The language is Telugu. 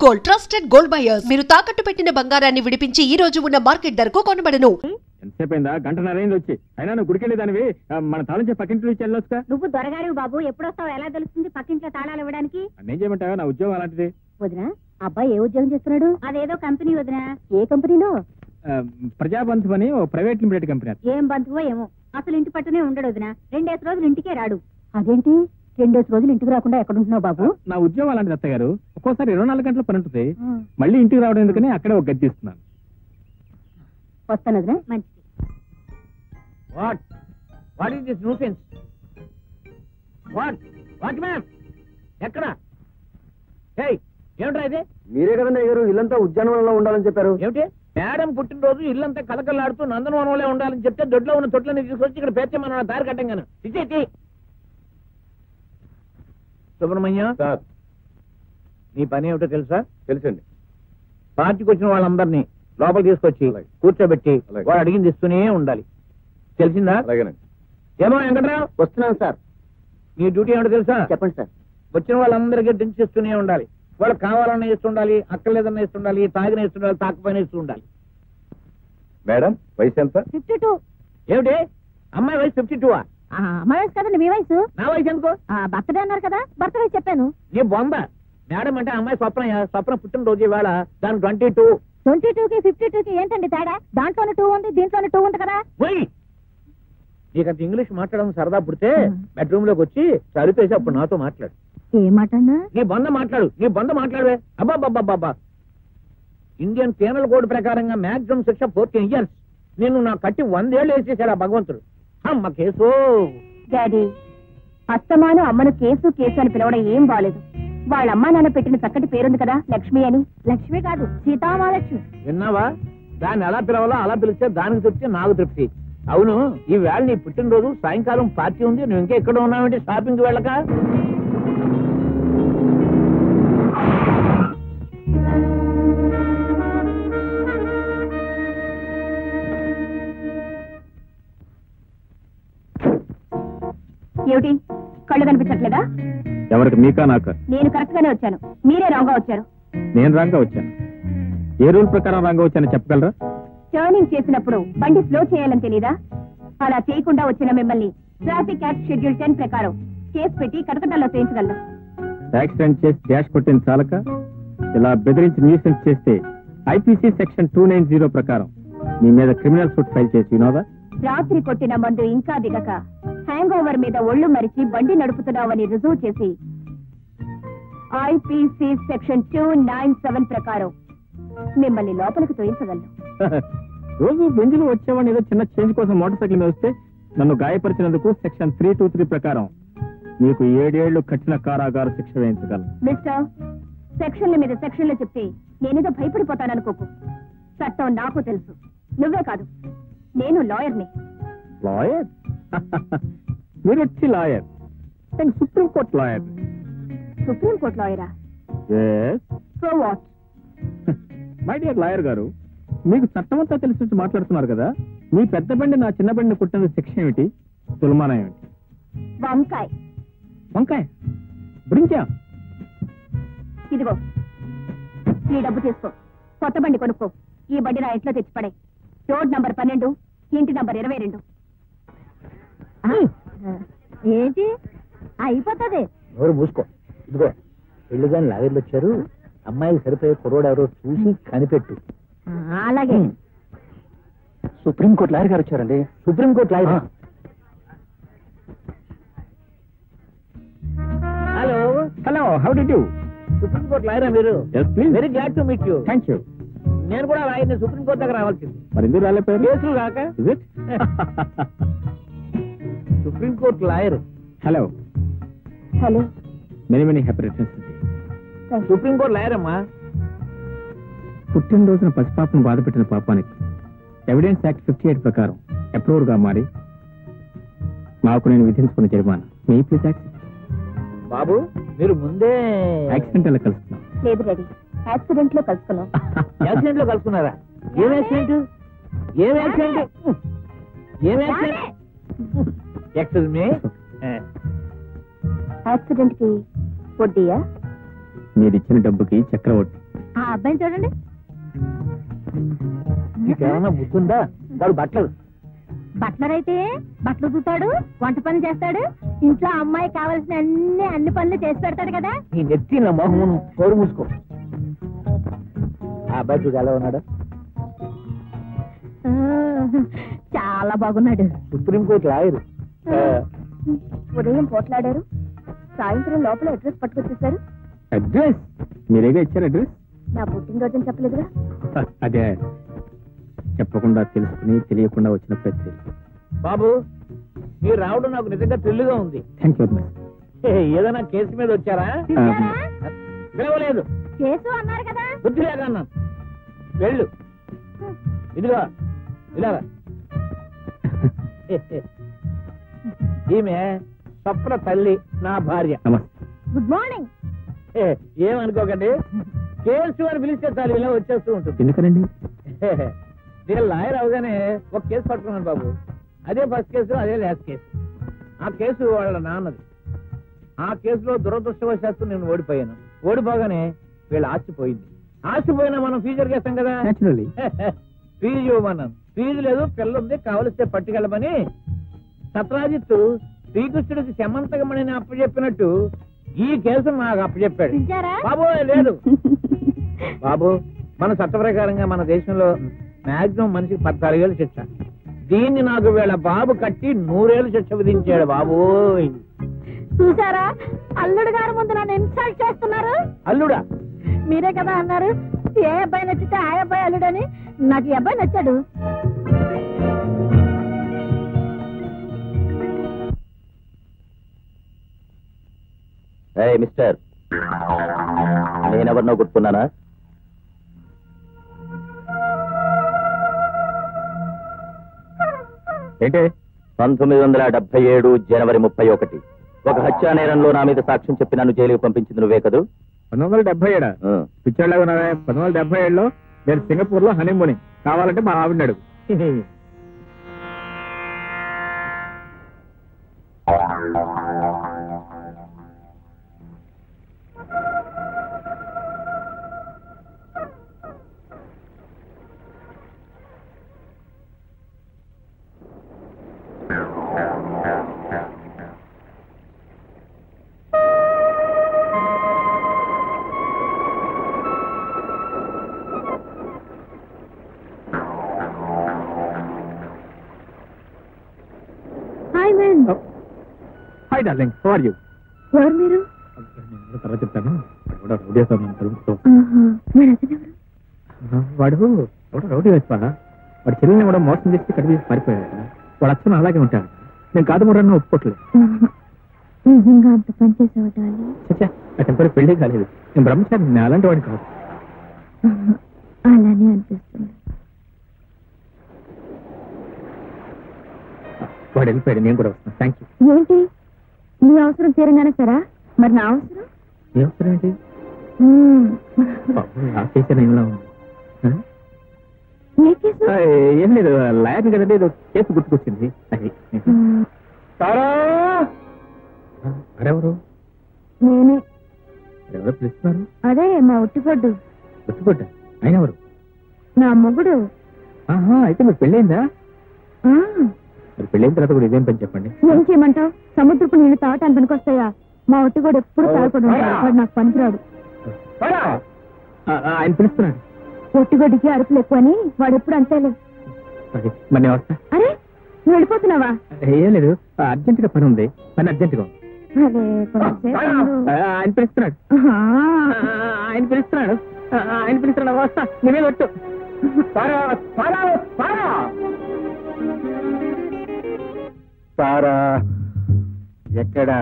గోల్డ్ ట్రస్టెడ్ గోల్డ్ బయర్స్ మీరు తాకట్టు పెట్టిన బంగారాన్ని విడిపించి ఈ రోజు ఉన్న మార్కెట్ ధరకు కొనబడను. ఎంతసేపైందా? గంటన్నర అయింది వచ్చి. అయినా నువ్వు గుడికెళ్ళేదానివి మన తాళించే పక్కింటి నుంచి వెళ్ళొచ్చుగా. నువ్వు దొరగారు బాబు, ఎప్పుడొస్తావు ఎలా తెలుస్తుంది పక్కింట్లో తాళాలు ఇవ్వడానికి? నేను చేయమంటావా? నా ఉద్యోగం అలాంటిది. వదినా, అబ్బాయి ఏ ఉద్యోగం చేస్తున్నాడు? అదేదో కంపెనీ వదినా. ఏ కంపెనీలో? ప్రజాబంధు అని ఓ ప్రైవేట్ లిమిటెడ్ కంపెనీ. ఏం బంధువో ఏమో, అసలు ఇంటి పట్టునే ఉండడు వదినా. 2 రోజులు ఇంటికే రాడు. అదేంటి 2 రోజులు ఇంటికి రాకుండా ఎక్కడుంటున్నావు బాబు? నా ఉద్యోగం అలాంటిది అత్తయ్య గారు. ఒక్కోసారి 24 గంటల పని ఉంటుంది. మళ్ళీ ఇంటికి రావడం ఎందుకని అక్కడే ఒక గది తీస్తున్నాను. వస్తాను వదినా. మంచిది. What is this nuisance? What ma'am ఎక్కడ? ఏమిట్రా ఇది? మీరే కదండి అయ్యారు ఇల్లంతా ఉద్యానవనంలో ఉండాలని చెప్పారు. ఏమిటి మేడం పుట్టినరోజు ఇల్లంతా కలకలాడుతూ నందనవనంలో ఉండాలని చెప్తే దొడ్లో ఉన్న తొట్లని తీసుకొచ్చి ఇక్కడ పేర్చమన్న దారి కట్టంగాను. ఇచ్చేటి సుబ్రహ్మణ్యం, నీ పని ఏమిటో తెలుసా? తెలుసండి. పార్టీకి వచ్చిన వాళ్ళందరినీ లోపలికి తీసుకొచ్చి కూర్చోబెట్టి వాడు అడిగింది ఇస్తూనే ఉండాలి. తెలిసిందా? అలాగేనండి. ఏమో వెంకట్రావు, వస్తున్నాను సార్. నీ డ్యూటీ ఏమిటో తెలుసా? చెప్పండి సార్. వచ్చిన వాళ్ళందరికీ డ్రింక్స్ ఇస్తూనే ఉండాలి. వాళ్ళు కావాలన్నా ఇస్తుండాలి, అక్కర్లేదన్నా ఇస్తుండాలి, తాగిన ఇస్తుండాలి, తాకపోయినా ఇస్తూ ఉండాలి. మేడం వయసు ఎంత? 52. ఏమిటి అమ్మాయి వయసు 52? అమ్మాయి వయసు కదండి మీ వయసు. నా వయసు ఎందుకు? బర్త్డే అన్నారు కదా, బర్త్ వయసు చెప్పాను. నీ బొంద. మేడం అంటే అమ్మాయి స్వప్న పుట్టినరోజు ఇవాళ. దానికి 22. 22కి 52కి ఏంటండి తేడా? దాంట్లోనే 2 ఉంది, దీంట్లోనే 2 ఉంది కదా. నీకంత ఇంగ్లీష్ మాట్లాడడం సరదా పుడితే బెడ్రూమ్ లోకి వచ్చి సరిపేసి అప్పుడు నాతో మాట్లాడు. ఏ మాటన్నా? నీ బంద మాట్లాడవే. అబ్బాబ్బాబ్బా, ఇండియన్ పీనల్ కోడ్ ప్రకారంగా మాక్సిమం శిక్ష 14 years. నిన్ను నా కట్టి 100 ఏళ్ళు వేసేసాడు ఆ భగవంతుడు. అమ్మ కేసు. డాడీ, అస్తమాను అమ్మను కేసు కేసు అని పిలవడం ఏం బాలేదు. వాళ్ళ అమ్మా నాన్న పెట్టిన చక్కటి పేరుంది కదా, లక్ష్మి అని. లక్ష్మి కాదు, సీతామహాలక్ష్మి. విన్నావా? దాన్ని ఎలా పిలవాలో అలా పిలిస్తే దానికి తృప్తి, నాకు తృప్తి. అవును, ఈ వేళ నీ పుట్టినరోజు, సాయంకాలం పార్టీ ఉంది. నువ్వు ఇంకా ఎక్కడ ఉన్నావంటే షాపింగ్కి వెళ్ళక? ఏమిటి కళ్ళు కనిపించట్లేదా? ఎవరికి? మీకా నాకా? నేను కరెక్ట్ గానే వచ్చాను, మీరే రాంగ్ గా వచ్చారు. నేను రాంగ్ గా వచ్చాను. ఏ రూల్ ప్రకారం రాంగ్ గా వచ్చానో చెప్పగలరా? టర్నింగ్ చేసినప్పుడు బండి స్లో చేయాలని తెలీదా? అలా చేయకుండా వచ్చిన మిమ్మల్ని ట్రాఫిక్ యాక్ట్ షెడ్యూల్ 10 ప్రకారం కేసు పెట్టి కటకటాల్లో చేయించగలను. యాక్సిడెంట్ చేసి డాష్ కొట్టింది చాలక ఇలా బెదిరించి న్యూసెన్స్ చేస్తే ఐపీసీ సెక్షన్ 290 ప్రకారం మీ మీద క్రిమినల్ సూట్ ఫైల్ చేసి వినోదా? రాత్రి కొట్టిన మందు ఇంకా దిగక హ్యాంగ్ ఓవర్ మీద ఒళ్ళు మరిచి బండి నడుపుతున్నావని రుజువు చేసి ఐపీసీ సెక్షన్ 297 ప్రకారం మిమ్మల్ని లోపలికి తోయించగలను. రోజు బెంజులు వచ్చేవాడిని ఏదో చిన్న చేంజ్ కోసం మోటార్ సైకిల్ మీద వస్తే నన్ను గాయపరిచినందుకు సెక్షన్ 323 ప్రకారం మీకు 7 ఏళ్లు కఠిన కారాగార శిక్ష వేయించగలను. మిస్టర్, సెక్షన్ల మీద సెక్షన్లు చెప్తే నేనేదో భయపడిపోతాననుకోకు. చట్టం నాకు తెలుసు, నువ్వే కాదు, నేను లాయర్ని. లాయర్? మీరు వచ్చి లాయర్? నేను సుప్రీంకోర్టు లాయర్. సుప్రీంకోర్టు లాయరా? So what? My dear lawyer గారు, మీకు చట్టమంతా తెలిసి మాట్లాడుతున్నారు కదా. మీ పెద్ద బండి నా చిన్న బండిని కుట్టిన శిక్ష ఏమిటి? తులమానం ఏమిటి? వంకాయ. వంకాయ? బ్రింజా? ఇదిగో ఈ డబ్బు తీసుకో, కొత్త బండి కొనుక్కో. ఈ బండి నా ఇంట్లో తెచ్చిపడే. రోడ్ నంబర్ 12, ఇంటి నంబర్ 22. ఏంటి అయిపోతుంది? ఎవరు మూసుకో. ఇదిగో పెళ్లి కానీ లాగర్లు వచ్చారు. అమ్మాయికి సరిపోయే కుర్రోడు ఎవరో చూసి కనిపెట్టు. అలాగే. సుప్రీంకోర్టు లాయర్ గారు వచ్చారండి. Supreme court lawyer? Hello hello, how do you? Supreme court లాయరా మీరు? Yes, please. Very glad to meet you. Thank you. నేను కూడా లాయర్ని. సుప్రీంకోర్టు దగ్గర రావాల్సింది. మరి ఎందుకు రాలేపోయారు? కేసులు కాక. Is it? Supreme court lawyer. Hello. Hello. Many many happy returns. Supreme court lawyer అమ్మా. పుట్టినరోజున పసిపాపను బాధపెట్టిన పాపానికి ఎవిడెన్స్ యాక్ట్ 58 ప్రకారం అప్రూవర్ గా మారి నాకు నేను విధించుకున్న జరిమానా మీ ప్లీజ్ యాక్ట్. బాబు మీరు ముందే యాక్సిడెంట్ ఎలా కలుస్తున్నాం? లేదు డాడీ, యాక్సిడెంట్ లో కలుసుకున్నాం. యాక్సిడెంట్ లో కలుసుకున్నారా? ఏం యాక్సిడెంట్? ఏం యాక్సిడెంట్? ఏం యాక్సిడెంట్? Excuse me. యాక్సిడెంట్ కి వడ్డీయా? మీరిచ్చిన డబ్బుకి చక్రవడ్డీ. ఆ అబ్బాయిని చూడండి. నీకేమన్నా బుద్ధుందా? వాడు బట్టలు బట్లర్ అయితే బట్టలు చూతాడు, వంట పని చేస్తాడు, ఇంట్లో అమ్మాయి కావాల్సిన అన్ని పనులు చేసి పెడతాడు కదా. నీ నెత్తి నా మొహమును కోరు మూసుకో. ఆ అబ్బాయి చూడు ఎలా ఉన్నాడు? చాలా బాగున్నాడు. Supreme court lawyer. ఉదయం పోట్లాడారు, సాయంత్రం లోపల అడ్రస్ పట్టుకొచ్చేసారు. అడ్రస్ మీరేగా ఇచ్చారు అడ్రస్? నా పుట్టినరోజు చెప్పలేదుగా. అదే చెప్పకుండా తెలుసుకుని తెలియకుండా వచ్చిన ప్రతి. బాబు మీరు రావడం నాకు నిజంగా థ్రిల్గా ఉంది. Thank you. ఏదైనా కేసు మీద వచ్చారా? పిలవలేదు. కేసు అన్నారు కదా. బుద్ధి లేక అన్నాను. వెళ్ళు. ఇదిగో ఇలా ఈమె స్వప్న తల్లి, నా భార్య. నమస్తే. Good morning. ఏమనుకోకండి, కేసు అని పిలిస్తే చాలు ఇలా వచ్చేస్తూ ఉంటుంది. ఎందుకనండి? నేను లాయర్ అవగానే ఒక కేసు పట్టుకున్నాను బాబు. అదే ఫస్ట్ కేసు, అదే లాస్ట్ కేసు. ఆ కేసు వాళ్ళ నాన్నది. ఆ కేసులో దురదృష్టవశాత్తు నేను ఓడిపోయాను. ఓడిపోగానే వీళ్ళ ఆస్తిపోయింది. ఆస్తిపోయినా మనం ఫీజు చేస్తాం కదా. నేచురల్లీ. ఫీజు ఇవ్వమన్నాను. ఫీజు లేదు, పిల్లలుంది, కావలిస్తే పట్టుకెళ్ళమని సత్రాజిత్తు శ్రీకృష్ణుడికి శమంతకమణిని అప్పచెప్పినట్టు ఈ కేసు నాకు అప్పచెప్పాడు. బాబు లేదు బాబు, మన చట్ట ప్రకారంగా మన దేశంలో మాక్సిమం మనిషికి 14 ఏళ్ళు శిక్ష. దీన్ని నాకు వీళ్ళ బాబు కట్టి 100 ఏళ్ళు శిక్ష విధించాడు. బాబు చూసారా, అల్లుడు గారు ముందు నన్ను ఇన్సల్ట్ చేస్తున్నారు. అల్లుడా? మీరే కదా అన్నారు ఏ అబ్బాయి నచ్చితే ఆ అబ్బాయి అల్లుడని. నాకు ఈ అబ్బాయి నచ్చాడు. మిస్టర్, నేనెవరినో గుర్తున్నానా? ఏంటి? 1977 జనవరి 31 ఒక హత్యా నేరంలో నా మీద సాక్ష్యం చెప్పి నన్ను జైలుకి పంపించింది నువ్వే కదూ? 1977 పిచ్చోళ్ళగా ఉన్నావే. 1977లో నేను సింగపూర్ లో హనీమూనింగ్. కావాలంటే మా ఆవిడన్నాడు. Hi darling, how are you? ఎవరు మీరు? తర్వాత చెప్తాను. వాడు రౌడీ వేస్తా. వాడు చెల్లిని కూడా మోసం చేసి కడిగి పారిపోయాడు. వాడు అచ్చను అలాగే ఉంటాడు. నేను కాదు కూడా ఒప్పుకోవట్లేదు. నిజంగా అంత పని చేసేవాళ్ళు? చచ్చా, అతని పెళ్లి కాలేదు. నేను బ్రహ్మచారి, నేను అలాంటి వాడిని కాదు. అలానే అనిపిస్తుంది. వాడు వెళ్ళిపోయాడు, నేను కూడా వస్తాను. Thank you. ఏంటి నీ అవసరం తీరంగానే సరా? మరి నా అవసరం? నీ అవసరం ఏంటి? ఆ కేసు ఏమిలా ఉంది? ఏం లేదు, లాయర్ కదండి, ఏదో కేసు గుర్తుకొచ్చింది. అది అరెవరు? నేనే. ఎవరో పిలుస్తున్నారు? అదే మా ఒట్టిపడ్డు. ఒట్టిపడ్డ? ఆయన ఎవరు? నా మొగుడు. ఆహా, అయితే మీరు పెళ్ళైందా? మరి పెళ్ళైన తర్వాత కూడా ఇదేం పని చెప్పండి. ఏం చేయమంటావు? సముద్రపు నీళ్ళు తాగటానికి పనికొస్తాయా? మా ఒట్టిగోడు ఎప్పుడు తాగకుండా ఉంటాడు. వాడు నాకు పనికిరాడు. ఆయన పిలుస్తున్నాడు. ఒట్టిగొడ్డికి అరుపులు ఎక్కువ అని వాడు ఎప్పుడు అంతేలే. మరి నేను వస్తా. అరే నువ్వు వెళ్ళిపోతున్నావా? ఏం లేదు, అర్జెంట్ గా పని ఉంది. పని అర్జెంట్ గా ఉంది. ఆయన పిలుస్తున్నాడు. ఆయన పిలుస్తున్నాడు. ఆయన పిలుస్తున్నాడు. వస్తా, నేనే కొట్టు. సారా ఎక్కడా?